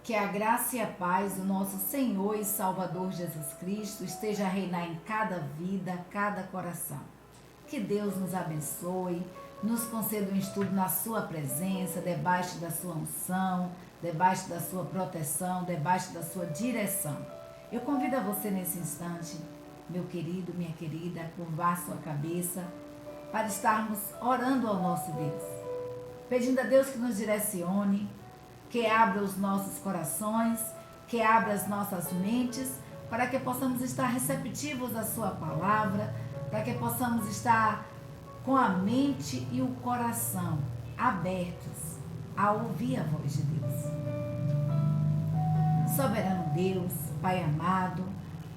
Que a graça e a paz do nosso Senhor e Salvador Jesus Cristo esteja a reinar em cada vida, cada coração. Que Deus nos abençoe, nos conceda um estudo na sua presença, debaixo da sua unção, debaixo da sua proteção, debaixo da sua direção. Eu convido a você nesse instante, meu querido, minha querida, a curvar sua cabeça para estarmos orando ao nosso Deus, pedindo a Deus que nos direcione, que abra os nossos corações, que abra as nossas mentes, para que possamos estar receptivos à sua palavra, para que possamos estar com a mente e o coração abertos a ouvir a voz de Deus. Soberano Deus, Pai amado,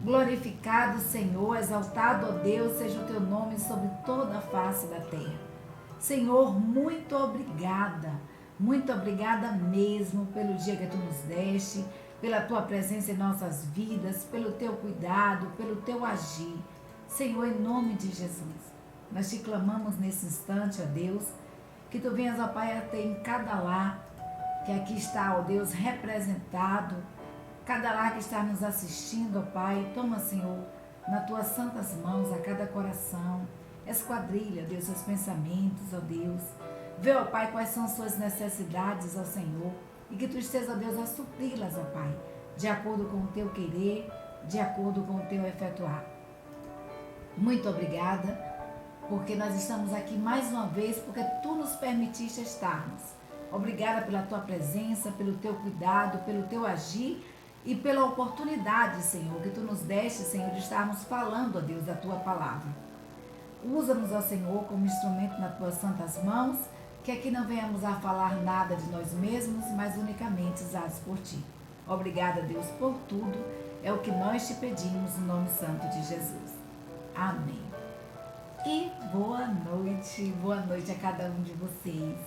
glorificado Senhor, exaltado, ó Deus, seja o teu nome sobre toda a face da terra. Senhor, muito obrigada mesmo pelo dia que tu nos deste, pela tua presença em nossas vidas, pelo teu cuidado, pelo teu agir. Senhor, em nome de Jesus, nós te clamamos nesse instante, ó Deus, que tu venhas, ó Pai, até em cada lar que aqui está, ó Deus, representado, cada lar que está nos assistindo, ó Pai. Toma, Senhor, nas tuas santas mãos a cada coração, esquadrilha, Deus, seus pensamentos, ó Deus. Vê, ó Pai, quais são suas necessidades, ó Senhor, e que tu estejas, ó Deus, a supri-las, ó Pai, de acordo com o teu querer, de acordo com o teu efetuar. Muito obrigada, porque nós estamos aqui mais uma vez, porque tu nos permitiste estarmos. Obrigada pela tua presença, pelo teu cuidado, pelo teu agir e pela oportunidade, Senhor, que tu nos deste, Senhor, de estarmos falando, ó Deus, da tua palavra. Usa-nos, ó Senhor, como instrumento nas tuas santas mãos, que aqui não venhamos a falar nada de nós mesmos, mas unicamente usados por ti. Obrigada, Deus, por tudo. É o que nós te pedimos no nome santo de Jesus. Amém. E boa noite a cada um de vocês.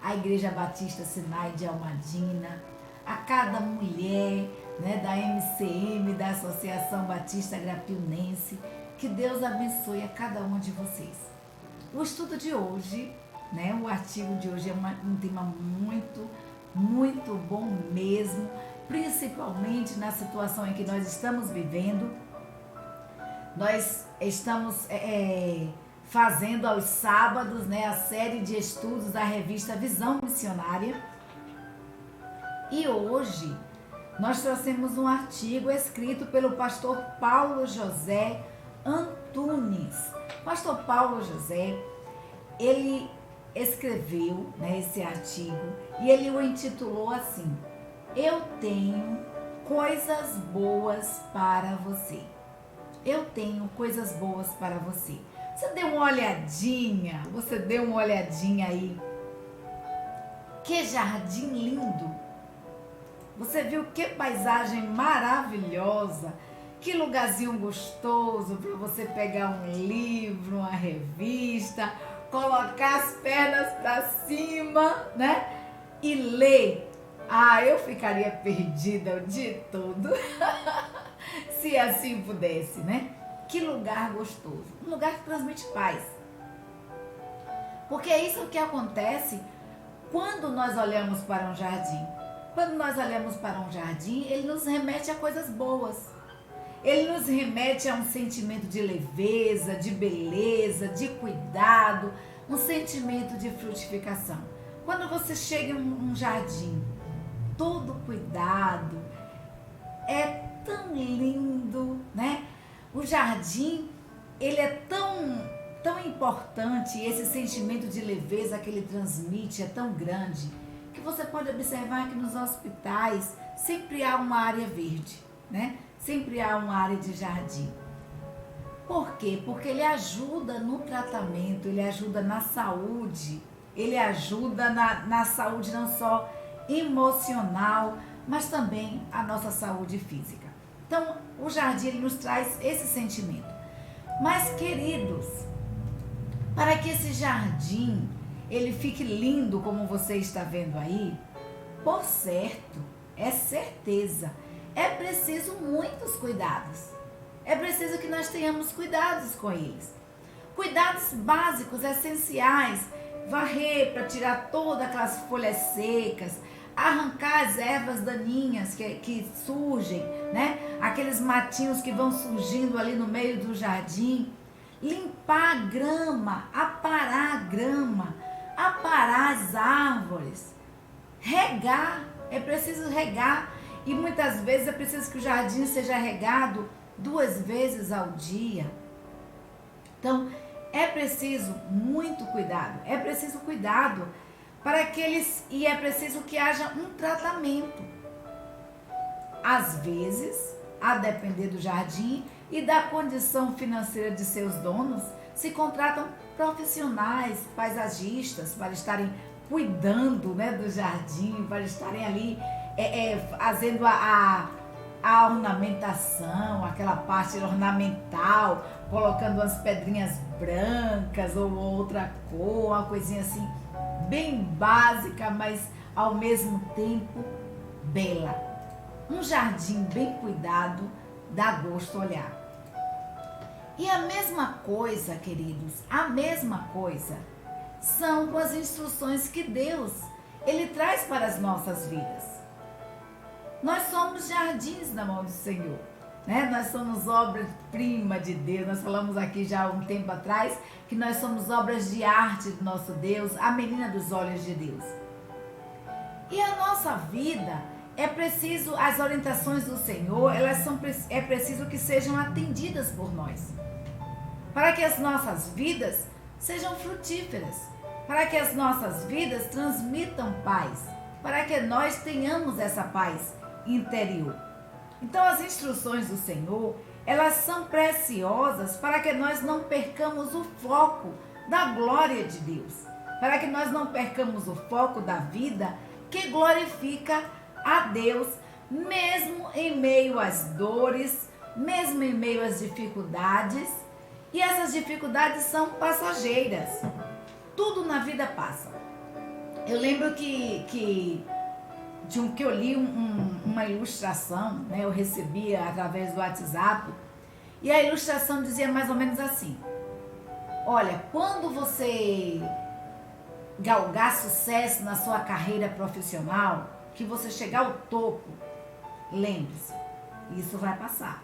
A Igreja Batista Sinai de Almadina, a cada mulher, né, da MCM, da Associação Batista Grapiunense. Que Deus abençoe a cada uma de vocês. O estudo de hoje, né, o artigo de hoje é um tema muito bom mesmo, principalmente na situação em que nós estamos vivendo. Nós estamos fazendo aos sábados, né, a série de estudos da revista Visão Missionária. E hoje nós trouxemos um artigo escrito pelo pastor Paulo José Antunes. Pastor Paulo José, ele escreveu, né, esse artigo e ele o intitulou assim: Eu tenho coisas boas para você. Eu tenho coisas boas para você. Você deu uma olhadinha aí. Que jardim lindo. Você viu que paisagem maravilhosa. Que lugarzinho gostoso para você pegar um livro, uma revista, colocar as pernas para cima, né? E ler. Ah, eu ficaria perdida o dia todo. Se assim pudesse, né? Que lugar gostoso. Um lugar que transmite paz. Porque é isso que acontece quando nós olhamos para um jardim. Quando nós olhamos para um jardim, ele nos remete a coisas boas. Ele nos remete a um sentimento de leveza, de beleza, de cuidado, um sentimento de frutificação. Quando você chega em um jardim, todo cuidado, é tão lindo, né? O jardim, ele é tão importante, esse sentimento de leveza que ele transmite é tão grande, que você pode observar que nos hospitais sempre há uma área verde, né? Sempre há uma área de jardim. Por quê? Porque ele ajuda no tratamento, ele ajuda na saúde, ele ajuda na saúde não só emocional, mas também a nossa saúde física. Então, o jardim ele nos traz esse sentimento. Mas, queridos, para que esse jardim ele fique lindo como você está vendo aí, por certo, é certeza, é preciso muitos cuidados. É preciso que nós tenhamos cuidados com eles. Cuidados básicos, essenciais. Varrer para tirar todas aquelas folhas secas, arrancar as ervas daninhas que surgem, né? Aqueles matinhos que vão surgindo ali no meio do jardim, limpar a grama, aparar as árvores, regar, é preciso regar, e muitas vezes é preciso que o jardim seja regado 2 vezes ao dia. Então, é preciso muito cuidado, é preciso cuidado para que e é preciso que haja um tratamento. Às vezes, a depender do jardim e da condição financeira de seus donos, se contratam profissionais, paisagistas, para estarem cuidando, né, do jardim, para estarem ali fazendo a ornamentação, aquela parte ornamental, colocando umas pedrinhas brancas ou outra cor, uma coisinha assim, bem básica, mas ao mesmo tempo bela. Um jardim bem cuidado dá gosto olhar. E a mesma coisa, queridos, a mesma coisa são com as instruções que Deus, Ele traz para as nossas vidas. Nós somos jardins na mão do Senhor, né? Nós somos obra-prima de Deus. Nós falamos aqui já há um tempo atrás que nós somos obras de arte do nosso Deus, a menina dos olhos de Deus. E a nossa vida, é preciso, as orientações do Senhor, é preciso que sejam atendidas por nós, para que as nossas vidas sejam frutíferas, para que as nossas vidas transmitam paz, para que nós tenhamos essa paz interior. Então, as instruções do Senhor, elas são preciosas para que nós não percamos o foco da glória de Deus, para que nós não percamos o foco da vida que glorifica a Deus, mesmo em meio às dores, mesmo em meio às dificuldades. E essas dificuldades são passageiras. Tudo na vida passa. Eu lembro que eu li uma ilustração, né? Eu recebia através do WhatsApp, e a ilustração dizia mais ou menos assim: olha, quando você galgar sucesso na sua carreira profissional, que você chegar ao topo, lembre-se, isso vai passar.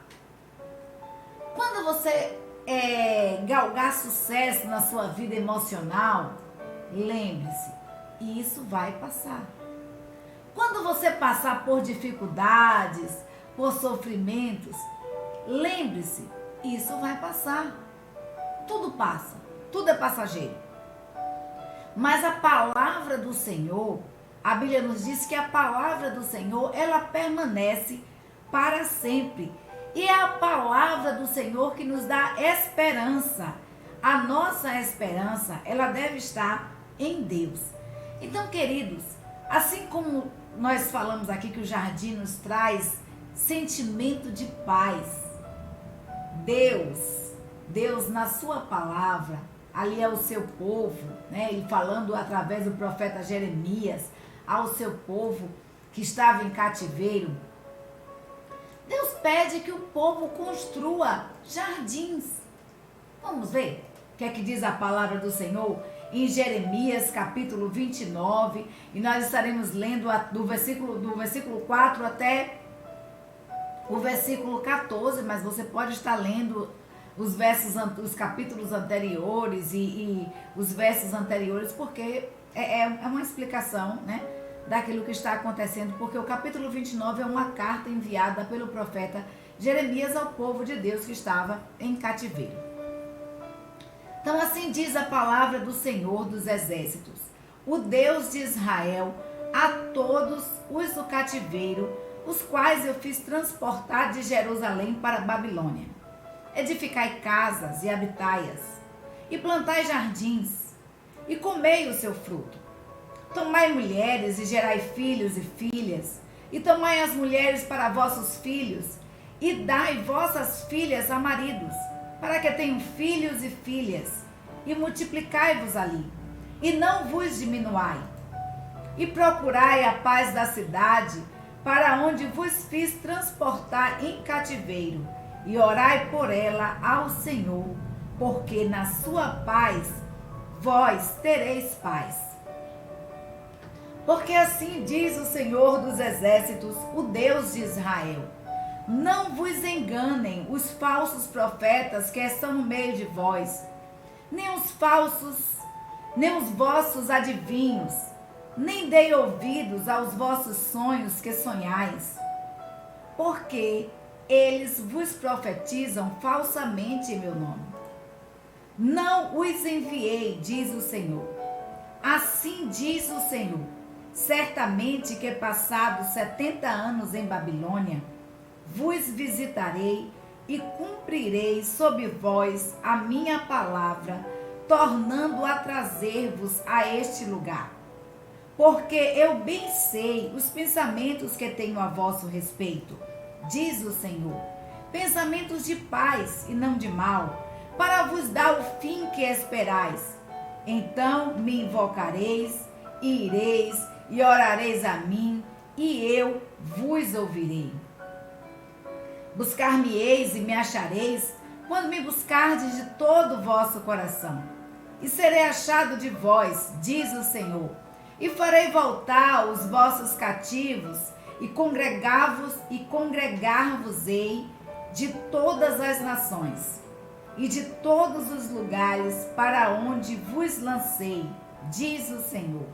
Quando você galgar sucesso na sua vida emocional, lembre-se, isso vai passar. Quando você passar por dificuldades, por sofrimentos, lembre-se, isso vai passar. Tudo passa, tudo é passageiro. Mas a palavra do Senhor, a Bíblia nos diz que a palavra do Senhor, ela permanece para sempre. E é a palavra do Senhor que nos dá esperança. A nossa esperança, ela deve estar em Deus. Então, queridos, assim como nós falamos aqui que o jardim nos traz sentimento de paz, Deus na sua palavra, ali é o seu povo, né? Ele falando através do profeta Jeremias ao seu povo que estava em cativeiro. Deus pede que o povo construa jardins. Vamos ver o que é que diz a palavra do Senhor em Jeremias capítulo 29, e nós estaremos lendo do versículo 4 até o versículo 14, mas você pode estar lendo os capítulos anteriores e os versos anteriores, porque é uma explicação, né, daquilo que está acontecendo, porque o capítulo 29 é uma carta enviada pelo profeta Jeremias ao povo de Deus que estava em cativeiro. Então, assim diz a palavra do Senhor dos Exércitos, o Deus de Israel, a todos os do cativeiro, os quais eu fiz transportar de Jerusalém para a Babilônia. Edificai casas e habitai-as, e plantai jardins, e comei o seu fruto. Tomai mulheres e gerai filhos e filhas, e tomai as mulheres para vossos filhos, e dai vossas filhas a maridos, para que tenham filhos e filhas, e multiplicai-vos ali, e não vos diminuai. E procurai a paz da cidade, para onde vos fiz transportar em cativeiro, e orai por ela ao Senhor, porque na sua paz vós tereis paz. Porque assim diz o Senhor dos Exércitos, o Deus de Israel: não vos enganem os falsos profetas que estão no meio de vós, nem os vossos adivinhos, nem dei ouvidos aos vossos sonhos que sonhais, porque eles vos profetizam falsamente em meu nome. Não os enviei, diz o Senhor. Assim diz o Senhor: certamente que passados 70 anos em Babilônia, vos visitarei e cumprirei sob vós a minha palavra, tornando a trazer-vos a este lugar. Porque eu bem sei os pensamentos que tenho a vosso respeito, diz o Senhor, pensamentos de paz e não de mal, para vos dar o fim que esperais. Então me invocareis, e ireis, e orareis a mim, e eu vos ouvirei. Buscar-me-eis e me achareis, quando me buscardes de todo o vosso coração. E serei achado de vós, diz o Senhor, e farei voltar os vossos cativos, e congregar-vos-ei de todas as nações, e de todos os lugares para onde vos lancei, diz o Senhor,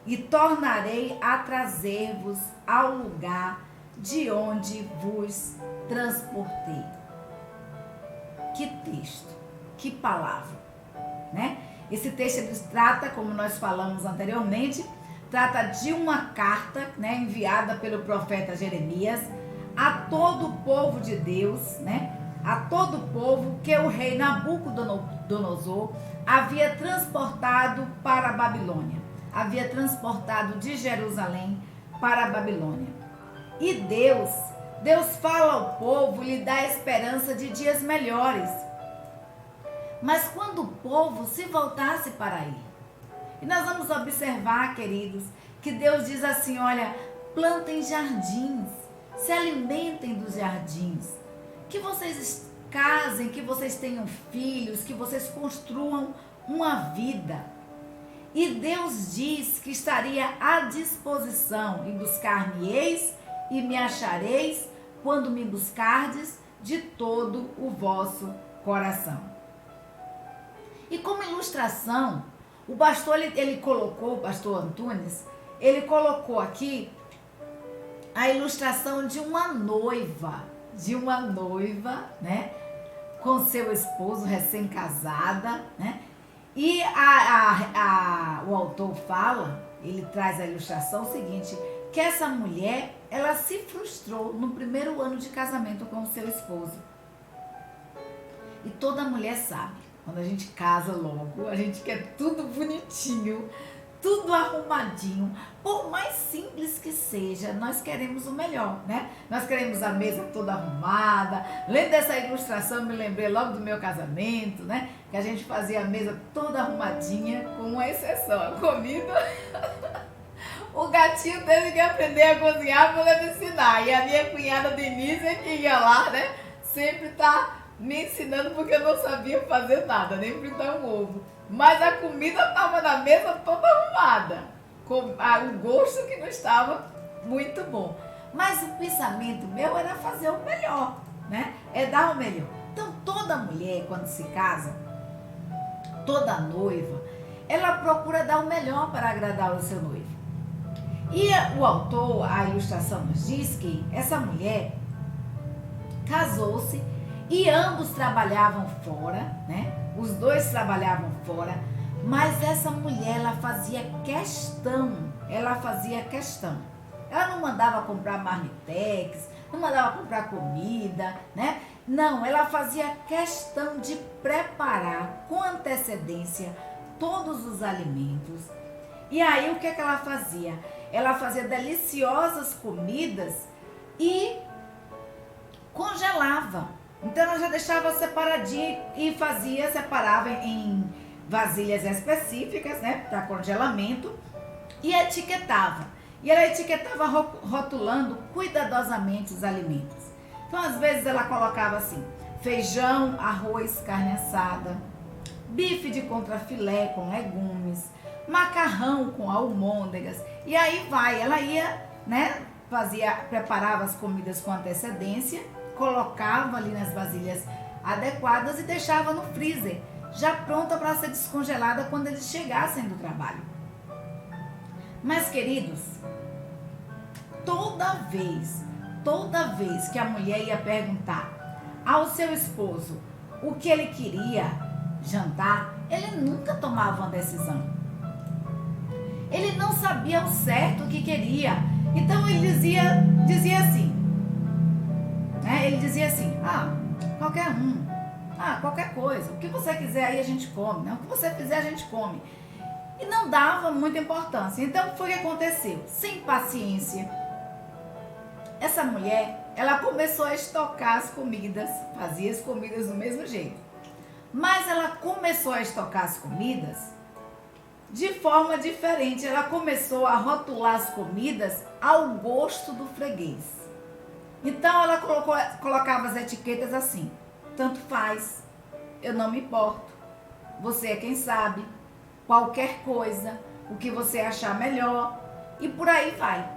e tornarei a trazer-vos ao lugar de onde vos transportei. Que texto, que palavra, né? Esse texto ele trata, como nós falamos anteriormente, trata de uma carta, né, enviada pelo profeta Jeremias a todo o povo de Deus, né? A todo o povo que o rei Nabucodonosor havia transportado para a Babilônia, havia transportado de Jerusalém para a Babilônia. E Deus fala ao povo e lhe dá a esperança de dias melhores. Mas quando o povo se voltasse para ele, e nós vamos observar, queridos, que Deus diz assim: olha, plantem jardins, se alimentem dos jardins, que vocês casem, que vocês tenham filhos, que vocês construam uma vida. E Deus diz que estaria à disposição, e buscar-me-eis e me achareis, quando me buscardes de todo o vosso coração. E como ilustração, o pastor, ele colocou, o pastor Antunes, ele colocou aqui a ilustração de uma noiva, né, com seu esposo recém-casada, né, e o autor fala, ele traz a ilustração seguinte, que essa mulher, ela se frustrou no primeiro ano de casamento com o seu esposo. E toda mulher sabe, quando a gente casa logo, a gente quer tudo bonitinho, tudo arrumadinho. Por mais simples que seja, nós queremos o melhor, né? Nós queremos a mesa toda arrumada. Lendo essa ilustração, me lembrei logo do meu casamento, né? Que a gente fazia a mesa toda arrumadinha, com uma exceção, a comida. O gatinho teve que aprender a cozinhar para poder me ensinar. E a minha cunhada Denise, que ia lá, né? Sempre tá me ensinando, porque eu não sabia fazer nada, nem fritar um ovo. Mas a comida estava na mesa toda arrumada, com o gosto que não estava muito bom. Mas o pensamento meu era fazer o melhor, né? É dar o melhor. Então toda mulher, quando se casa, toda noiva, ela procura dar o melhor para agradar o seu noivo. E o autor, a ilustração nos diz que essa mulher casou-se e ambos trabalhavam fora, né? Os dois trabalhavam fora, mas essa mulher, ela fazia questão. Ela não mandava comprar marmitex, não mandava comprar comida, né? Não, ela fazia questão de preparar com antecedência todos os alimentos. E aí o que é que ela fazia? Ela fazia deliciosas comidas e congelava. Então ela já deixava separadinho e separava em vasilhas específicas, né, para congelamento, e etiquetava. E ela etiquetava rotulando cuidadosamente os alimentos. Então às vezes ela colocava assim: feijão, arroz, carne assada, bife de contrafilé com legumes, macarrão com almôndegas, E aí ela ia, né, preparava as comidas com antecedência, colocava ali nas vasilhas adequadas e deixava no freezer, já pronta para ser descongelada quando eles chegassem do trabalho. Mas, queridos, toda vez que a mulher ia perguntar ao seu esposo o que ele queria jantar, ele nunca tomava uma decisão. Ele não sabia ao certo o que queria. Então ele dizia assim, né? Ele dizia assim, qualquer um, qualquer coisa, o que você quiser aí a gente come, né? O que você fizer a gente come. E não dava muita importância. Então foi o que aconteceu. Sem paciência, essa mulher, ela começou a estocar as comidas, fazia as comidas do mesmo jeito. Mas ela começou a estocar as comidas de forma diferente. Ela começou a rotular as comidas ao gosto do freguês. Então ela colocava as etiquetas assim: tanto faz, eu não me importo, você é quem sabe, qualquer coisa, o que você achar melhor, e por aí vai,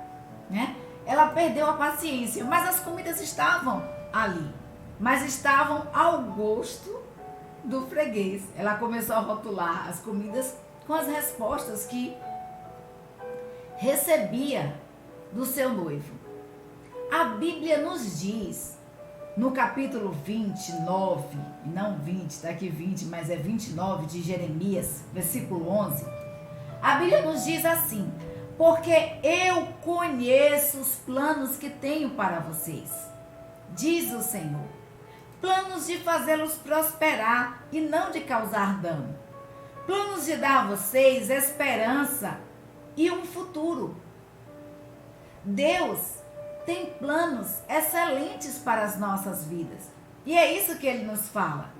né? Ela perdeu a paciência, mas as comidas estavam ali, mas estavam ao gosto do freguês. Ela começou a rotular as comidas com as respostas que recebia do seu noivo. A Bíblia nos diz, no capítulo 29, não 20, está aqui 20, mas é 29 de Jeremias, versículo 11, a Bíblia nos diz assim: porque eu conheço os planos que tenho para vocês, diz o Senhor, planos de fazê-los prosperar e não de causar dano, planos de dar a vocês esperança e um futuro. Deus tem planos excelentes para as nossas vidas, e é isso que Ele nos fala.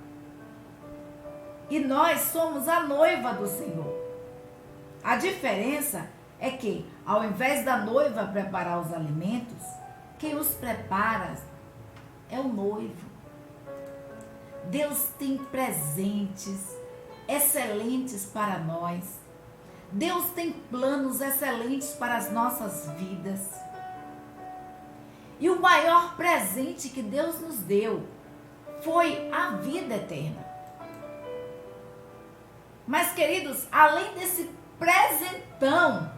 E nós somos a noiva do Senhor. A diferença é que, ao invés da noiva preparar os alimentos, quem os prepara é o noivo. Deus tem presentes excelentes para nós. Deus tem planos excelentes para as nossas vidas. E o maior presente que Deus nos deu foi a vida eterna. Mas, queridos, além desse presentão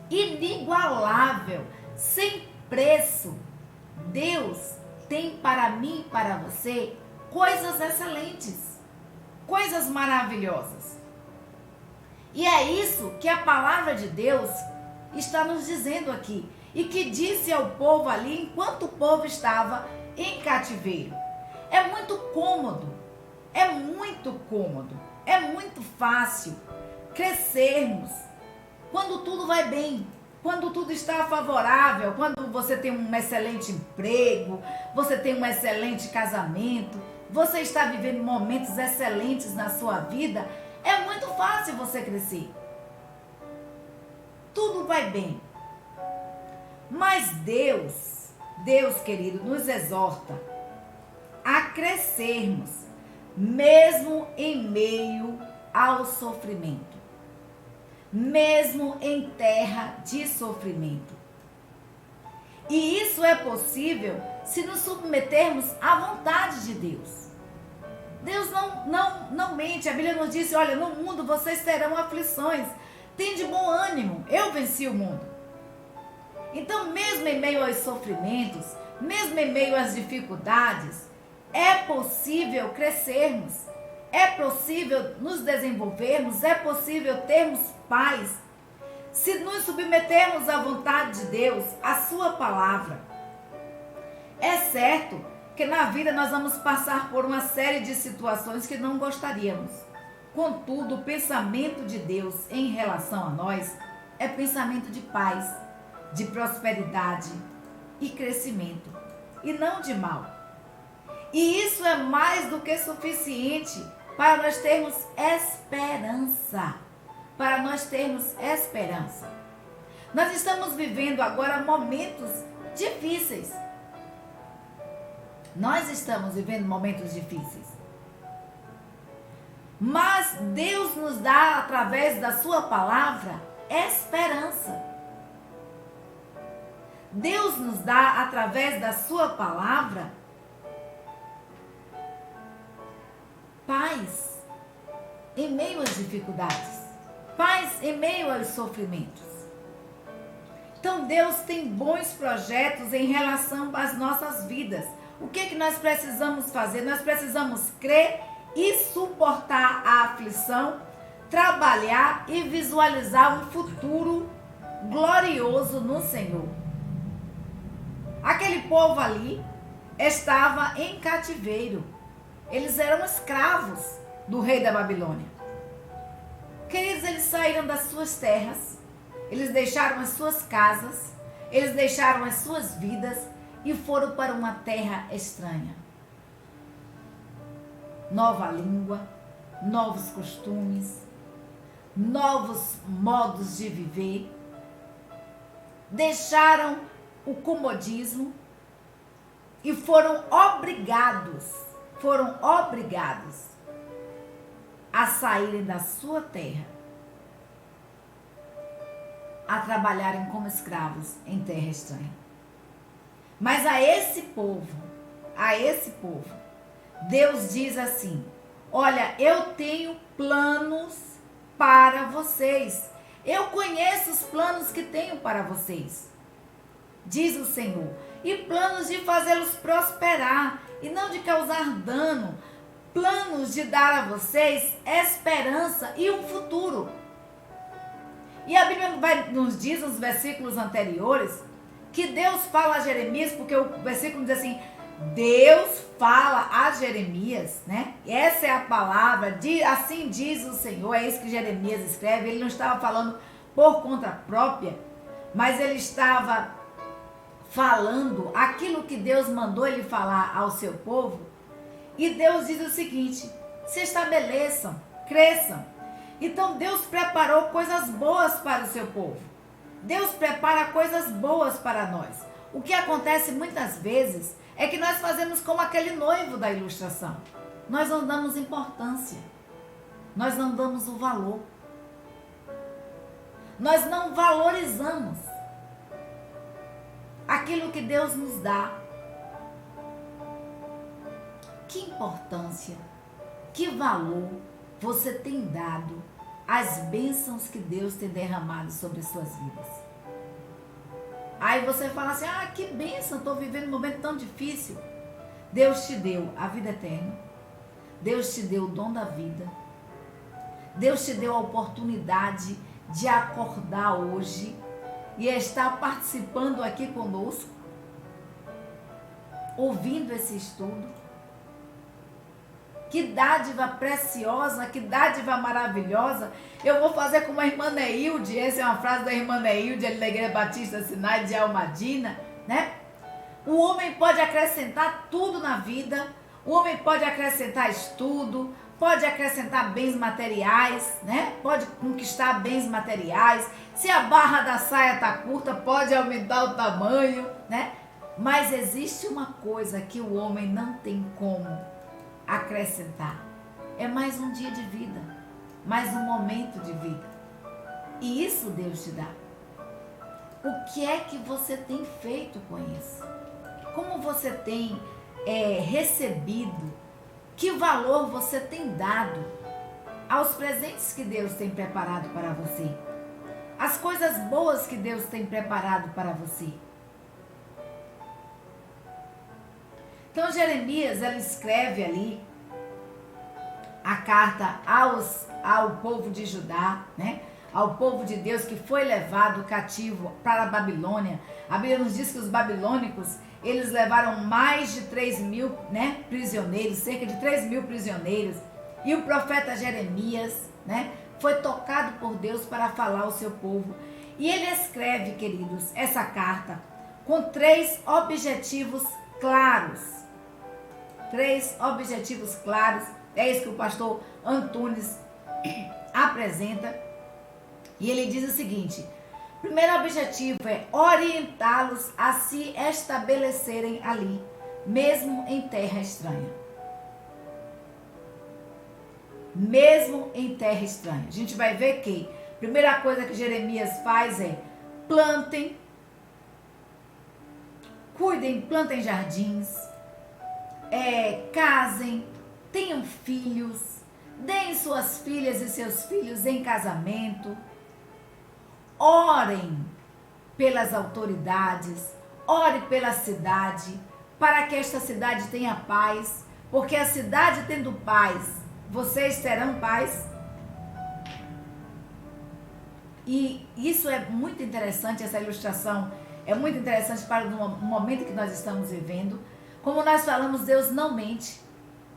inigualável, sem preço, Deus tem para mim e para você coisas excelentes, coisas maravilhosas. E é isso que a palavra de Deus está nos dizendo aqui, e que disse ao povo ali enquanto o povo estava em cativeiro. É muito cômodo, é muito fácil crescermos quando tudo vai bem, quando tudo está favorável, quando você tem um excelente emprego, você tem um excelente casamento, você está vivendo momentos excelentes na sua vida. É muito fácil você crescer. Tudo vai bem. Mas Deus, querido, nos exorta a crescermos, mesmo em meio ao sofrimento, mesmo em terra de sofrimento. E isso é possível se nos submetermos à vontade de Deus. Deus não mente. A Bíblia nos diz: olha, no mundo vocês terão aflições, tende bom ânimo, eu venci o mundo. Então, mesmo em meio aos sofrimentos, mesmo em meio às dificuldades, é possível crescermos, é possível nos desenvolvermos, é possível termos paz, se nos submetermos à vontade de Deus, à sua palavra. É certo que na vida nós vamos passar por uma série de situações que não gostaríamos. Contudo, o pensamento de Deus em relação a nós é pensamento de paz, de prosperidade e crescimento, e não de mal. E isso é mais do que suficiente para nós termos esperança. Nós estamos vivendo agora momentos difíceis. Mas Deus nos dá, através da sua palavra, esperança. Deus nos dá, através da sua palavra, paz em meio às dificuldades, paz em meio aos sofrimentos. Então Deus tem bons projetos em relação às nossas vidas. O que nós precisamos fazer? Nós precisamos crer e suportar a aflição, trabalhar e visualizar um futuro glorioso no Senhor. Aquele povo ali estava em cativeiro. Eles eram escravos do rei da Babilônia. Queridos, eles saíram das suas terras, eles deixaram as suas casas, eles deixaram as suas vidas e foram para uma terra estranha. Nova língua, novos costumes, novos modos de viver. Deixaram o comodismo e foram obrigados a saírem da sua terra, a trabalharem como escravos em terra estranha. Mas a esse povo, Deus diz assim: olha, eu tenho planos para vocês. Eu conheço os planos que tenho para vocês, diz o Senhor, e planos de fazê-los prosperar e não de causar dano, planos de dar a vocês esperança e um futuro. E a Bíblia nos diz nos versículos anteriores que Deus fala a Jeremias, porque o versículo diz assim: Deus fala a Jeremias, né? Essa é a palavra, assim diz o Senhor. É isso que Jeremias escreve. Ele não estava falando por conta própria, mas ele estava falando aquilo que Deus mandou ele falar ao seu povo. E Deus diz o seguinte: se estabeleçam, cresçam. Então Deus preparou coisas boas para o seu povo. Deus prepara coisas boas para nós. O que acontece muitas vezes é que nós fazemos como aquele noivo da ilustração. Nós não damos importância. Nós não damos o valor. Nós não valorizamos aquilo que Deus nos dá. Que importância, que valor você tem dado às bênçãos que Deus tem derramado sobre as suas vidas? Aí você fala assim: ah, que bênção, estou vivendo um momento tão difícil. Deus te deu a vida eterna. Deus te deu o dom da vida. Deus te deu a oportunidade de acordar hoje e estar participando aqui conosco, ouvindo esse estudo. Que dádiva preciosa, que dádiva maravilhosa. Eu vou fazer como a irmã Neilde, essa é uma frase da irmã Neilde, ali da Igreja Batista Sinai de Almadina, né? O homem pode acrescentar tudo na vida, o homem pode acrescentar estudo, pode acrescentar bens materiais, né? Pode conquistar bens materiais. Se a barra da saia está curta, pode aumentar o tamanho, né? Mas existe uma coisa que o homem não tem como acrescentar. É mais um dia de vida, mais um momento de vida. E isso Deus te dá. O que é que você tem feito com isso? Como você tem recebido? Que valor você tem dado aos presentes que Deus tem preparado para você? As coisas boas que Deus tem preparado para você? Então Jeremias, ele escreve ali a carta ao povo de Judá, né? Ao povo de Deus que foi levado cativo para a Babilônia. A Bíblia nos diz que os babilônicos, eles levaram mais de 3.000, né, prisioneiros, cerca de 3.000 prisioneiros. E o profeta Jeremias, né, foi tocado por Deus para falar ao seu povo. E ele escreve, queridos, essa carta com 3 objetivos claros. 3 objetivos claros. É isso que o pastor Antunes apresenta. E ele diz o seguinte: o primeiro objetivo é orientá-los a se estabelecerem ali, mesmo em terra estranha. Mesmo em terra estranha. A gente vai ver que a primeira coisa que Jeremias faz é: plantem cuidem, plantem jardins, casem, tenham filhos, deem suas filhas e seus filhos em casamento, orem pelas autoridades, ore pela cidade, para que esta cidade tenha paz, porque a cidade tendo paz, vocês terão paz. E isso é muito interessante, essa ilustração é muito interessante para o momento que nós estamos vivendo. Como nós falamos, Deus não mente.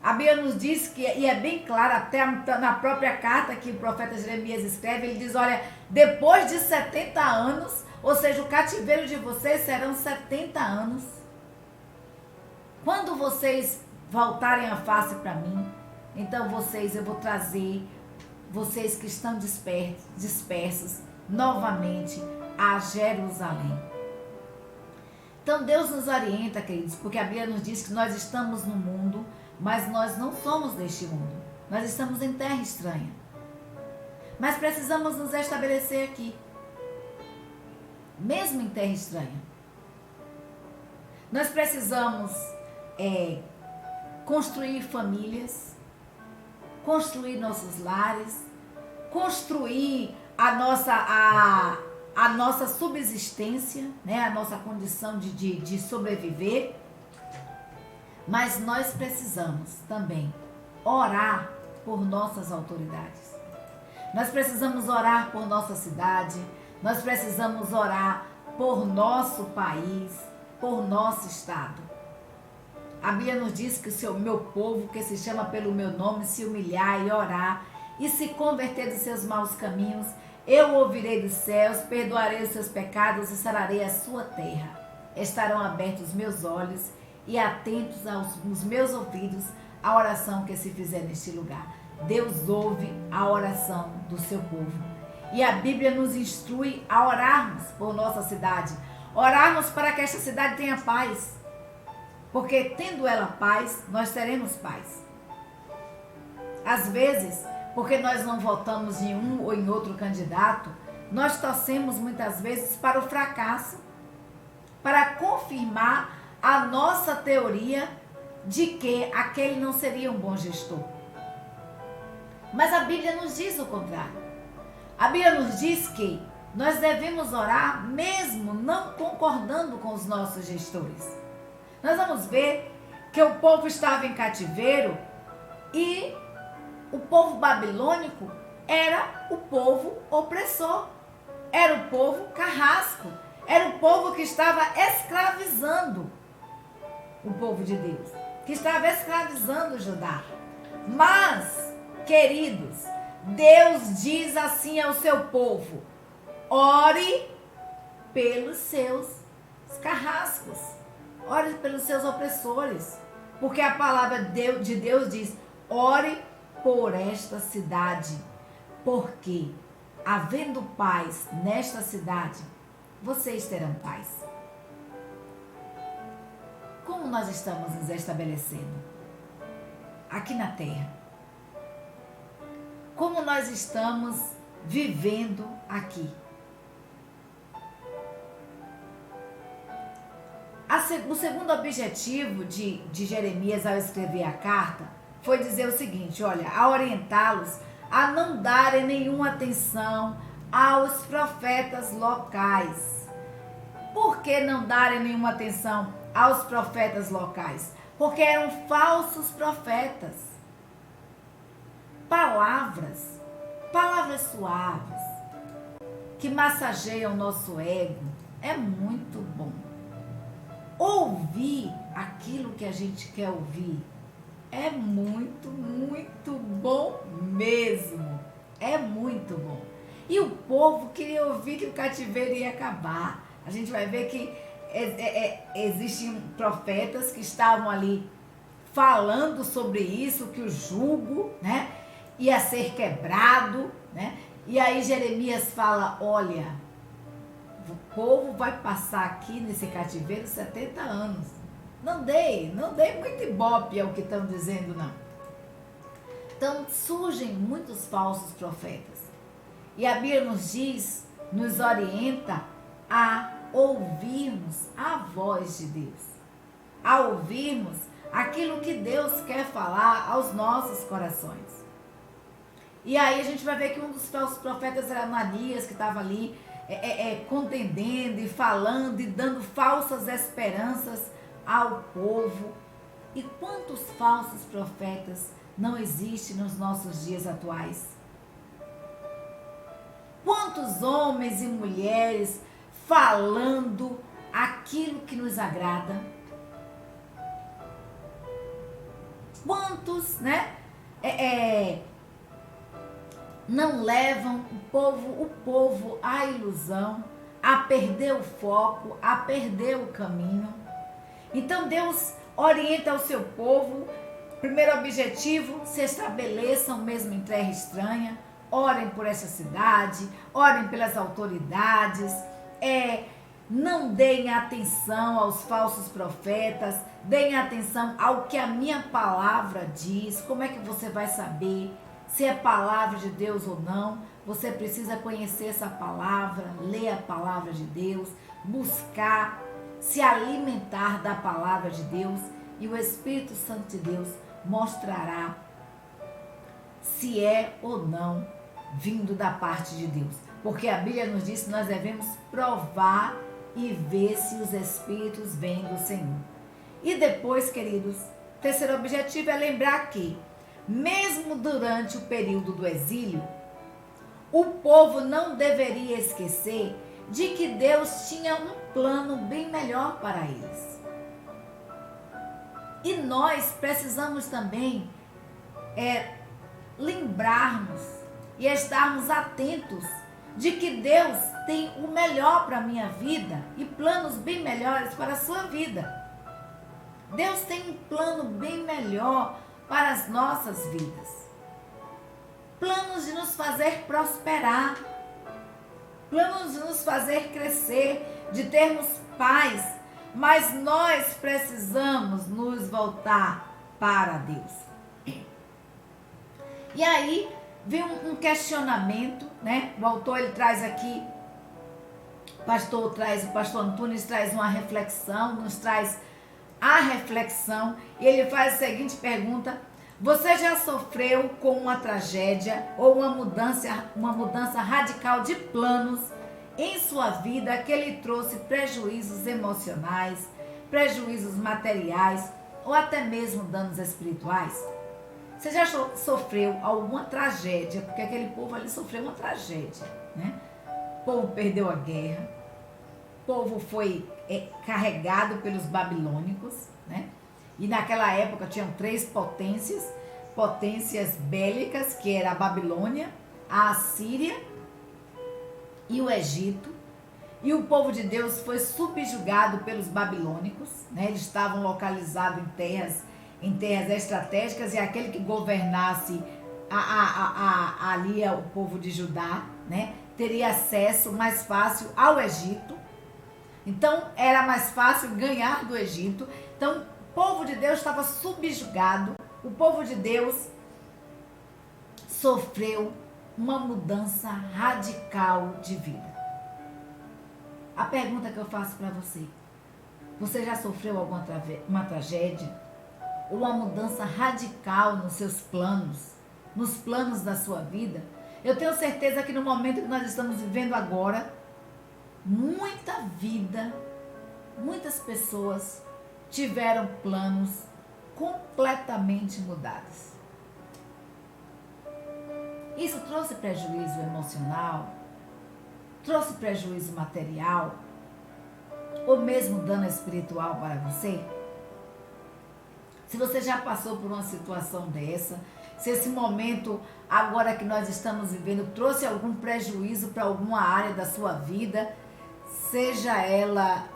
A Bíblia nos diz que, e é bem claro, até na própria carta que o profeta Jeremias escreve, ele diz, olha, depois de 70 anos, ou seja, o cativeiro de vocês serão 70 anos. Quando vocês voltarem a face para mim, então eu vou trazer vocês que estão dispersos novamente a Jerusalém. Então Deus nos orienta, queridos, porque a Bíblia nos diz que nós estamos no mundo, mas nós não somos deste mundo. Nós estamos em terra estranha. Mas precisamos nos estabelecer aqui, mesmo em terra estranha. Nós precisamos construir famílias, construir nossos lares, construir a nossa subsistência, né? A nossa condição de sobreviver. Mas nós precisamos também orar por nossas autoridades. Nós precisamos orar por nossa cidade, nós precisamos orar por nosso país, por nosso estado. A Bíblia nos diz que o meu povo, que se chama pelo meu nome, se humilhar e orar e se converter dos seus maus caminhos, eu ouvirei dos céus, perdoarei os seus pecados e sararei a sua terra. Estarão abertos os meus olhos e atentos aos meus ouvidos a oração que se fizer neste lugar. Deus ouve a oração do seu povo. E a Bíblia nos instrui a orarmos por nossa cidade. Orarmos para que esta cidade tenha paz. Porque tendo ela paz, nós teremos paz. Às vezes, porque nós não votamos em um ou em outro candidato, nós torcemos muitas vezes para o fracasso, para confirmar a nossa teoria de que aquele não seria um bom gestor. Mas a Bíblia nos diz o contrário. A Bíblia nos diz que nós devemos orar mesmo não concordando com os nossos gestores. Nós vamos ver que o povo estava em cativeiro e o povo babilônico era o povo opressor, era o povo carrasco, era o povo que estava escravizando o povo de Deus, que estava escravizando Judá. Mas, queridos, Deus diz assim ao seu povo: ore pelos seus carrascos, ore pelos seus opressores, porque a palavra de Deus diz: ore por esta cidade, porque havendo paz nesta cidade, vocês terão paz. Como nós estamos nos estabelecendo aqui na terra? Como nós estamos vivendo aqui? O segundo objetivo de Jeremias ao escrever a carta foi dizer o seguinte, olha, a orientá-los a não darem nenhuma atenção aos profetas locais. Por que não darem nenhuma atenção aos profetas locais? Porque eram falsos profetas. Palavras suaves, que massageiam o nosso ego, é muito bom. Ouvir aquilo que a gente quer ouvir é muito, muito bom mesmo. É muito bom. E o povo queria ouvir que o cativeiro ia acabar. A gente vai ver que existem profetas que estavam ali falando sobre isso, que o jugo, né, ia ser quebrado, né? E aí Jeremias fala, olha, o povo vai passar aqui nesse cativeiro 70 anos. Não dei muito ibope ao que estão dizendo, não. Então surgem muitos falsos profetas. E a Bíblia nos diz, nos orienta a ouvirmos a voz de Deus, a ouvirmos aquilo que Deus quer falar aos nossos corações. E aí a gente vai ver que um dos falsos profetas era Ananias, que estava ali contendendo e falando e dando falsas esperanças ao povo. E quantos falsos profetas não existem nos nossos dias atuais? Quantos homens e mulheres falando aquilo que nos agrada? Quantos, não levam o povo à ilusão, a perder o foco, a perder o caminho? Então Deus orienta o seu povo. Primeiro objetivo: se estabeleçam mesmo em terra estranha, orem por essa cidade, orem pelas autoridades, não deem atenção aos falsos profetas, deem atenção ao que a minha palavra diz. Como é que você vai saber se é palavra de Deus ou não? Você precisa conhecer essa palavra, ler a palavra de Deus, buscar se alimentar da palavra de Deus, e o Espírito Santo de Deus mostrará se é ou não vindo da parte de Deus. Porque a Bíblia nos diz que nós devemos provar e ver se os Espíritos vêm do Senhor. E depois, queridos, o terceiro objetivo é lembrar que, mesmo durante o período do exílio, o povo não deveria esquecer de que Deus tinha um plano bem melhor para eles. E nós precisamos também lembrarmos e estarmos atentos de que Deus tem o melhor para a minha vida e planos bem melhores para a sua vida. Deus tem um plano bem melhor para as nossas vidas. Planos de nos fazer prosperar, planos de nos fazer crescer, de termos paz, mas nós precisamos nos voltar para Deus. E aí vem um questionamento, O autor ele traz aqui, o pastor Antunes traz uma reflexão, nos traz a reflexão, e ele faz a seguinte pergunta: você já sofreu com uma tragédia ou uma mudança radical de planos em sua vida que lhe trouxe prejuízos emocionais, prejuízos materiais ou até mesmo danos espirituais? Você já sofreu alguma tragédia? Porque aquele povo ali sofreu uma tragédia, O povo perdeu a guerra, o povo foi carregado pelos babilônicos, E naquela época tinham 3 potências bélicas, que era a Babilônia, a Assíria e o Egito. E o povo de Deus foi subjugado pelos babilônicos, Eles estavam localizados em terras estratégicas, e aquele que governasse ali o povo de Judá, teria acesso mais fácil ao Egito. Então era mais fácil ganhar do Egito. Então o povo de Deus estava subjugado, o povo de Deus sofreu uma mudança radical de vida. A pergunta que eu faço para você: você já sofreu uma tragédia ou uma mudança radical nos seus planos, nos planos da sua vida? Eu tenho certeza que no momento que nós estamos vivendo agora, muitas pessoas tiveram planos completamente mudados. Isso trouxe prejuízo emocional, trouxe prejuízo material, ou mesmo dano espiritual para você? Se você já passou por uma situação dessa, se esse momento agora que nós estamos vivendo trouxe algum prejuízo para alguma área da sua vida, seja ela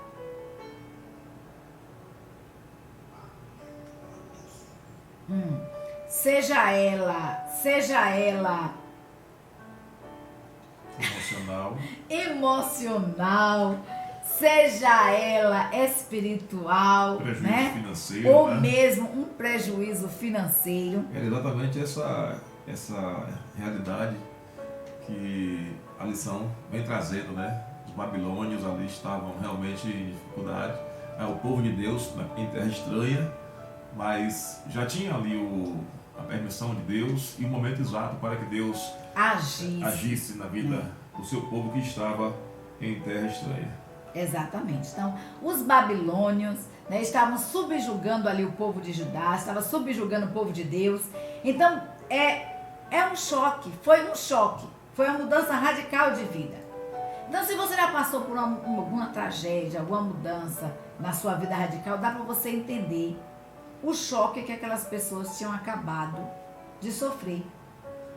emocional, seja ela espiritual, prejuízo financeiro, ou mesmo um prejuízo financeiro. É exatamente essa realidade que a lição vem trazendo, Os babilônios ali estavam realmente em dificuldade. O povo de Deus em terra estranha, mas já tinha ali a permissão de Deus e o momento exato para que Deus agisse na vida do seu povo que estava em terra estranha. Exatamente. Então, os babilônios, né, estavam subjugando ali o povo de Judá, estavam subjugando o povo de Deus. Então, é um choque, foi uma mudança radical de vida. Então, se você já passou por alguma tragédia, alguma mudança na sua vida radical, dá para você entender o choque que aquelas pessoas tinham acabado de sofrer.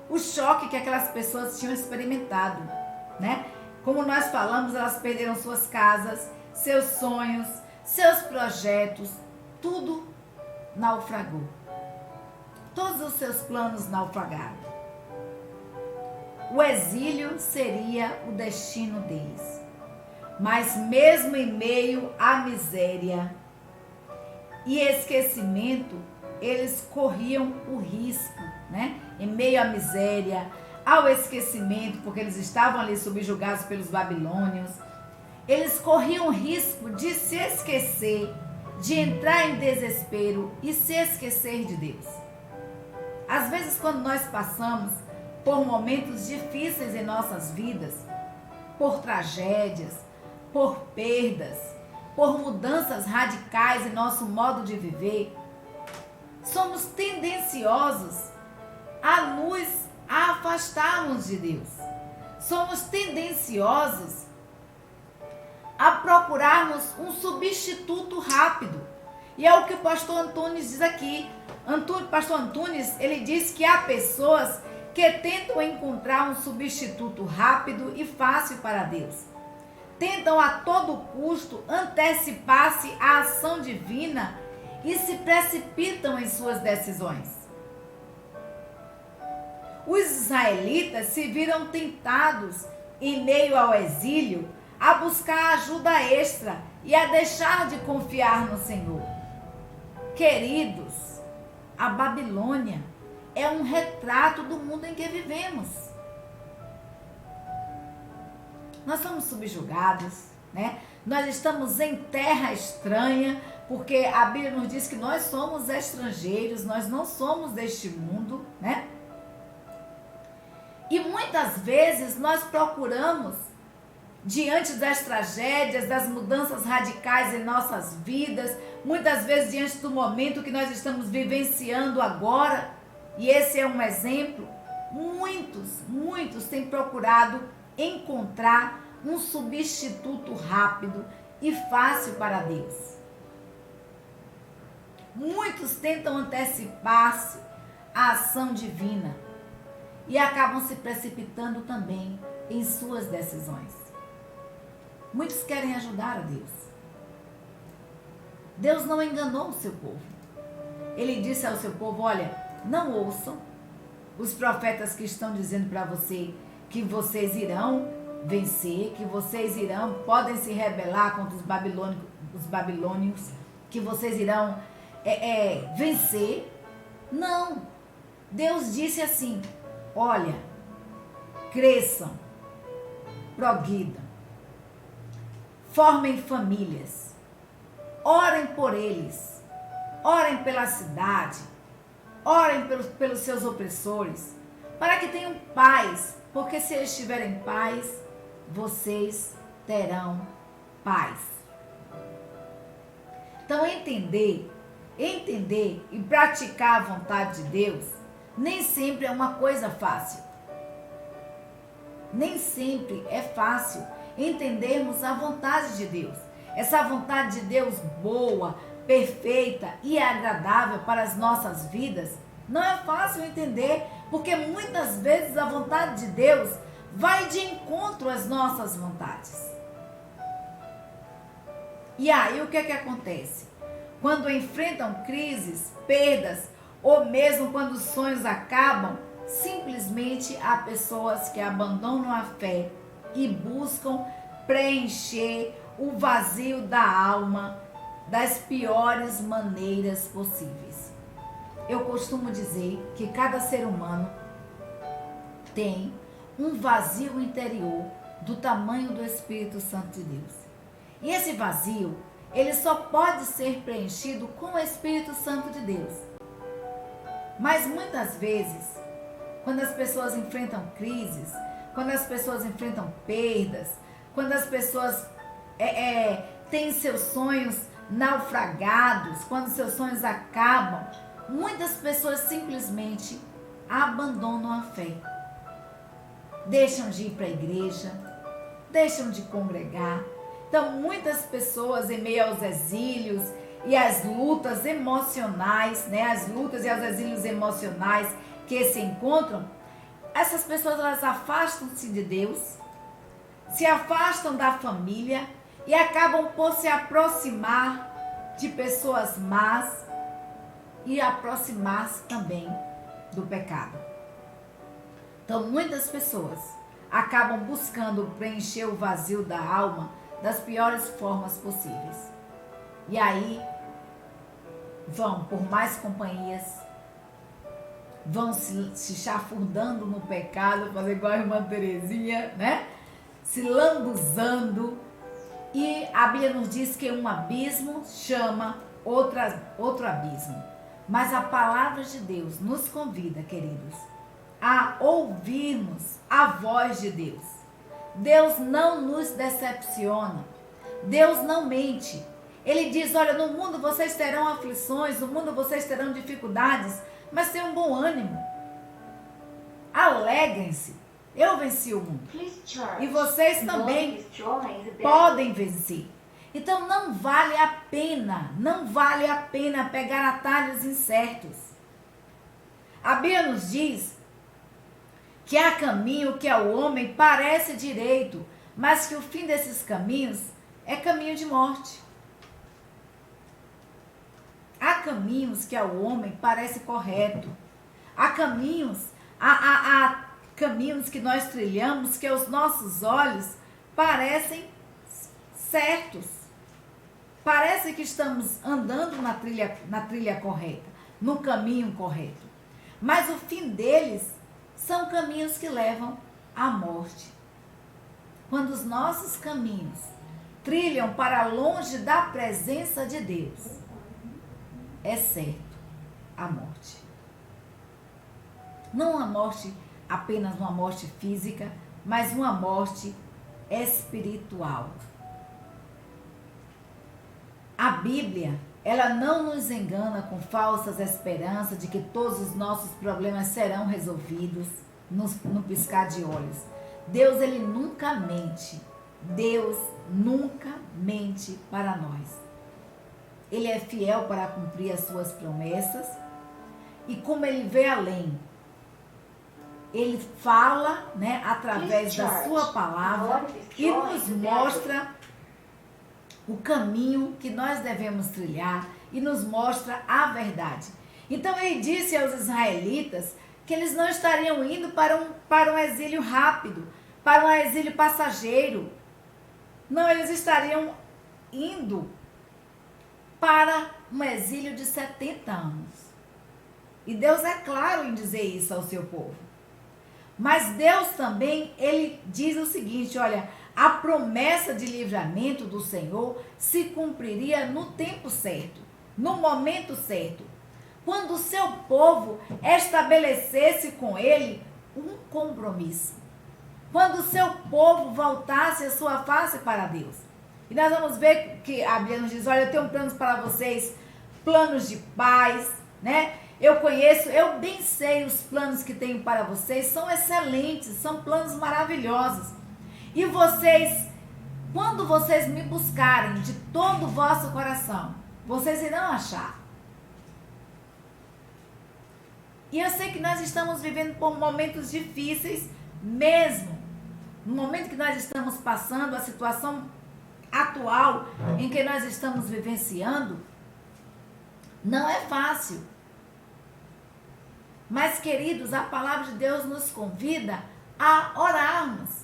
O choque que aquelas pessoas tinham experimentado, né? Como nós falamos, elas perderam suas casas, seus sonhos, seus projetos, tudo naufragou. Todos os seus planos naufragaram. O exílio seria o destino deles. Mas mesmo em meio à miséria e esquecimento, eles corriam o risco, né? Em meio à miséria, ao esquecimento, porque eles estavam ali subjugados pelos babilônios, eles corriam o risco de se esquecer, de entrar em desespero e se esquecer de Deus. Às vezes, quando nós passamos por momentos difíceis em nossas vidas, por tragédias, por perdas, por mudanças radicais em nosso modo de viver, somos tendenciosos a afastarmos de Deus. Somos tendenciosos a procurarmos um substituto rápido. E é o que o pastor Antunes diz aqui. Pastor Antunes, ele diz que há pessoas que tentam encontrar um substituto rápido e fácil para Deus. Tentam a todo custo antecipar-se à ação divina e se precipitam em suas decisões. Os israelitas se viram tentados, em meio ao exílio, a buscar ajuda extra e a deixar de confiar no Senhor. Queridos, a Babilônia é um retrato do mundo em que vivemos. Nós somos subjugados, né? Nós estamos em terra estranha, porque a Bíblia nos diz que nós somos estrangeiros, nós não somos deste mundo, né? E muitas vezes nós procuramos, diante das tragédias, das mudanças radicais em nossas vidas, muitas vezes diante do momento que nós estamos vivenciando agora, e esse é um exemplo, muitos têm procurado encontrar um substituto rápido e fácil para Deus. Muitos tentam antecipar-se à ação divina e acabam se precipitando também em suas decisões. Muitos querem ajudar a Deus. Deus não enganou o seu povo. Ele disse ao seu povo: olha, não ouçam os profetas que estão dizendo para você que vocês irão vencer, que vocês podem se rebelar contra os babilônios, que vocês irão vencer. Não. Deus disse assim: olha, cresçam, progridam, formem famílias, orem por eles, orem pela cidade, orem pelos seus opressores, para que tenham paz, porque se eles tiverem paz, vocês terão paz. Então, entender e praticar a vontade de Deus nem sempre é uma coisa fácil. Nem sempre é fácil entendermos a vontade de Deus. Essa vontade de Deus boa, perfeita e agradável para as nossas vidas, não é fácil entender, porque muitas vezes a vontade de Deus vai de encontro às nossas vontades. E aí o que acontece? Quando enfrentam crises, perdas, ou mesmo quando os sonhos acabam, simplesmente há pessoas que abandonam a fé e buscam preencher o vazio da alma das piores maneiras possíveis. Eu costumo dizer que cada ser humano tem um vazio interior do tamanho do Espírito Santo de Deus. E esse vazio, ele só pode ser preenchido com o Espírito Santo de Deus. Mas muitas vezes, quando as pessoas enfrentam crises, quando as pessoas enfrentam perdas, quando as pessoas têm seus sonhos naufragados, quando seus sonhos acabam, muitas pessoas simplesmente abandonam a fé. Deixam de ir para a igreja, deixam de congregar. Então, muitas pessoas, em meio aos exílios e às lutas emocionais, as lutas e aos exílios emocionais que se encontram, essas pessoas, elas afastam-se de Deus, se afastam da família e acabam por se aproximar de pessoas más e aproximar-se também do pecado. Então, muitas pessoas acabam buscando preencher o vazio da alma das piores formas possíveis. E aí vão por mais companhias, vão se chafurdando no pecado, fazer igual a irmã Terezinha, se lambuzando. E a Bíblia nos diz que um abismo chama outro abismo. Mas a palavra de Deus nos convida, queridos, a ouvirmos a voz de Deus. Deus não nos decepciona. Deus não mente. Ele diz, olha, no mundo vocês terão aflições, no mundo vocês terão dificuldades, mas tenham bom ânimo. Alegrem-se. Eu venci o mundo. E vocês também podem vencer. Então não vale a pena pegar atalhos incertos. A Bíblia nos diz que há caminho que ao homem parece direito, mas que o fim desses caminhos é caminho de morte. Há caminhos que ao homem parece correto. Há caminhos que nós trilhamos que aos nossos olhos parecem certos. Parece que estamos andando na trilha correta, no caminho correto. Mas o fim deles são caminhos que levam à morte. Quando os nossos caminhos trilham para longe da presença de Deus, é certo a morte. Não uma morte, apenas uma morte física, mas uma morte espiritual. A Bíblia, ela não nos engana com falsas esperanças de que todos os nossos problemas serão resolvidos no piscar de olhos. Deus, ele nunca mente. Deus nunca mente para nós. Ele é fiel para cumprir as suas promessas. E como ele vê além, ele fala, através da sua palavra e nos mostra o caminho que nós devemos trilhar e nos mostra a verdade. Então ele disse aos israelitas que eles não estariam indo para um exílio rápido, para um exílio passageiro. Não, eles estariam indo para um exílio de 70 anos. E Deus é claro em dizer isso ao seu povo. Mas Deus também, ele diz o seguinte, olha, a promessa de livramento do Senhor se cumpriria no tempo certo, no momento certo, quando o seu povo estabelecesse com ele um compromisso, quando o seu povo voltasse a sua face para Deus. E nós vamos ver que a Bíblia nos diz, olha, eu tenho planos para vocês, planos de paz, eu bem sei os planos que tenho para vocês, são excelentes, são planos maravilhosos. E vocês, quando vocês me buscarem de todo o vosso coração, vocês irão achar. E eu sei que nós estamos vivendo por momentos difíceis mesmo. No momento que nós estamos passando, a situação atual em que nós estamos vivenciando, não é fácil. Mas, queridos, a palavra de Deus nos convida a orarmos,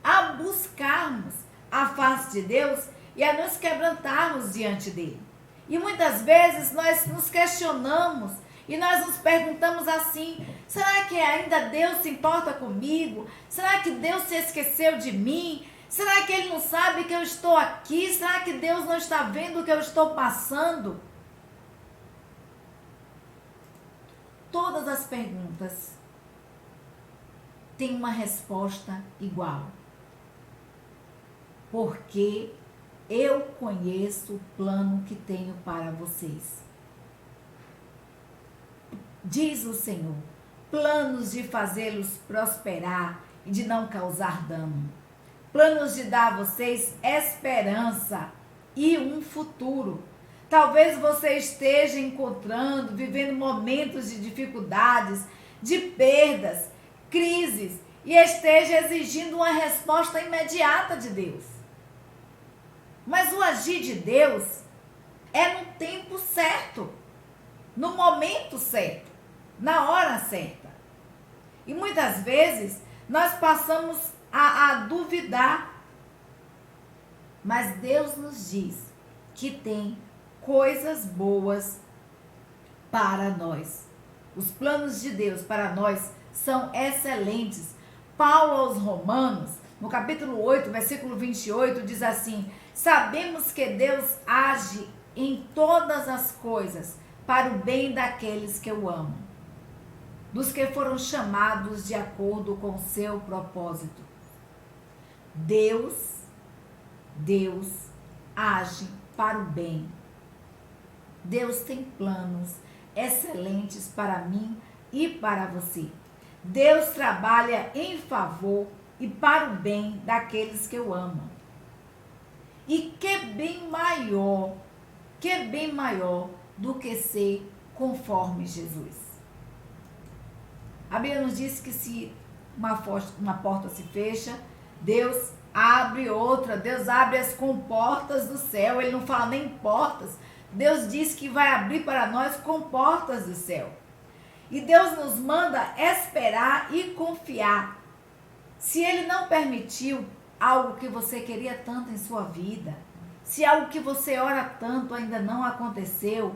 a buscarmos a face de Deus e a nos quebrantarmos diante dele. E muitas vezes nós nos questionamos E nós nos perguntamos assim: será que ainda Deus se importa comigo? Será que Deus se esqueceu de mim? Será que Ele não sabe que eu estou aqui? Será que Deus não está vendo o que eu estou passando? Todas as perguntas têm uma resposta igual. Porque eu conheço o plano que tenho para vocês. Diz o Senhor, planos de fazê-los prosperar e de não causar dano. Planos de dar a vocês esperança e um futuro. Talvez você esteja encontrando, vivendo momentos de dificuldades, de perdas, crises, e esteja exigindo uma resposta imediata de Deus. Mas o agir de Deus é no tempo certo, no momento certo, na hora certa. E muitas vezes nós passamos a duvidar. Mas Deus nos diz que tem coisas boas para nós. Os planos de Deus para nós são excelentes. Paulo aos Romanos, no capítulo 8, versículo 28, diz assim: sabemos que Deus age em todas as coisas para o bem daqueles que o amam, dos que foram chamados de acordo com o seu propósito. Deus age para o bem. Deus tem planos excelentes para mim e para você. Deus trabalha em favor e para o bem daqueles que o amam. E que bem maior do que ser conforme Jesus. A Bíblia nos diz que se uma porta se fecha, Deus abre outra. Deus abre as comportas do céu. Ele não fala nem portas. Deus diz que vai abrir para nós comportas do céu. E Deus nos manda esperar e confiar. Se Ele não permitiu algo que você queria tanto em sua vida, se algo que você ora tanto ainda não aconteceu,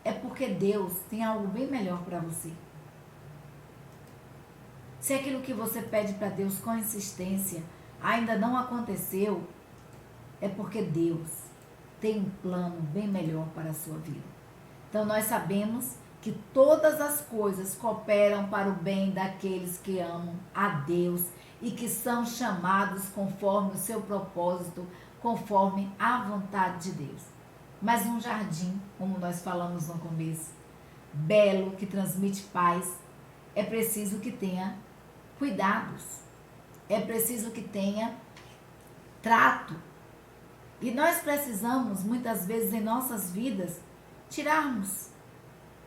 é porque Deus tem algo bem melhor para você. Se aquilo que você pede para Deus com insistência ainda não aconteceu, é porque Deus tem um plano bem melhor para a sua vida. Então nós sabemos que todas as coisas cooperam para o bem daqueles que amam a Deus e que são chamados conforme o seu propósito, conforme a vontade de Deus. Mas um jardim, como nós falamos no começo, belo, que transmite paz, é preciso que tenha cuidados, é preciso que tenha trato. E nós precisamos, muitas vezes em nossas vidas, tirarmos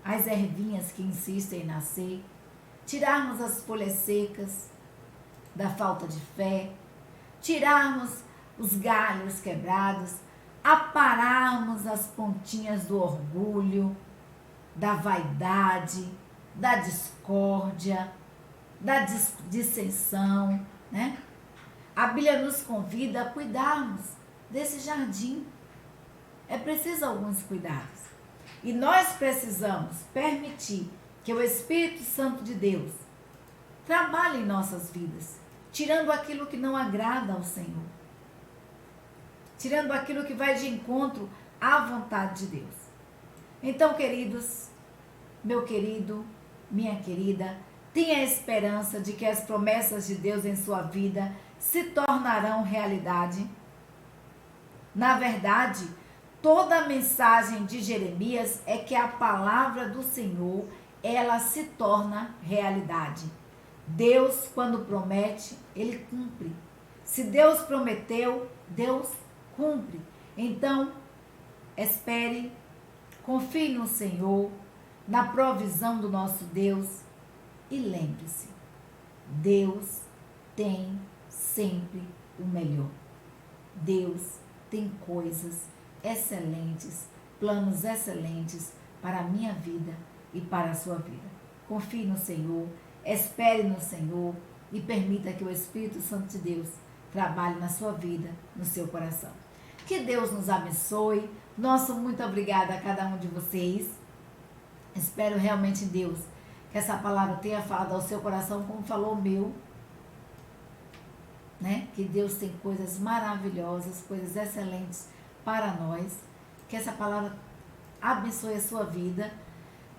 as ervinhas que insistem em nascer, tirarmos as folhas secas da falta de fé, tirarmos os galhos quebrados, apararmos as pontinhas do orgulho, da vaidade, da discórdia, da dissensão, né? A Bíblia nos convida a cuidarmos desse jardim. É preciso alguns cuidados. E nós precisamos permitir que o Espírito Santo de Deus trabalhe em nossas vidas, tirando aquilo que não agrada ao Senhor, tirando aquilo que vai de encontro à vontade de Deus. Então, queridos, meu querido, minha querida, tenha a esperança de que as promessas de Deus em sua vida se tornarão realidade. Na verdade, toda a mensagem de Jeremias é que a palavra do Senhor, ela se torna realidade. Deus, quando promete, Ele cumpre. Se Deus prometeu, Deus cumpre. Então, espere, confie no Senhor, na provisão do nosso Deus e lembre-se, Deus tem sempre o melhor. Deus tem coisas excelentes, planos excelentes para a minha vida e para a sua vida. Confie no Senhor, espere no Senhor e permita que o Espírito Santo de Deus trabalhe na sua vida, no seu coração. Que Deus nos abençoe. Nosso muito obrigada a cada um de vocês. Espero realmente em Deus que essa palavra tenha falado ao seu coração como falou o meu, né? Que Deus tem coisas maravilhosas, coisas excelentes para nós. Que essa palavra abençoe a sua vida.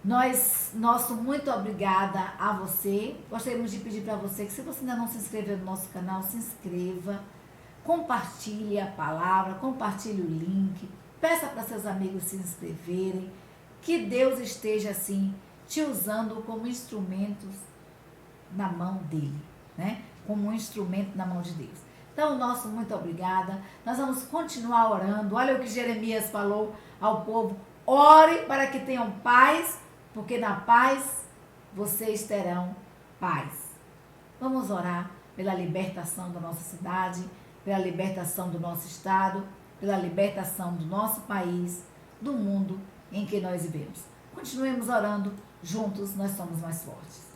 Nosso muito obrigada a você. Gostaríamos de pedir para você que, se você ainda não se inscreveu no nosso canal, se inscreva, compartilhe a palavra, compartilhe o link, peça para seus amigos se inscreverem, que Deus esteja assim te usando como instrumentos na mão dele, né? Como um instrumento na mão de Deus. Então, nosso muito obrigada. Nós vamos continuar orando. Olha o que Jeremias falou ao povo: ore para que tenham paz, porque na paz vocês terão paz. Vamos orar pela libertação da nossa cidade, pela libertação do nosso estado, pela libertação do nosso país, do mundo em que nós vivemos. Continuemos orando, juntos nós somos mais fortes.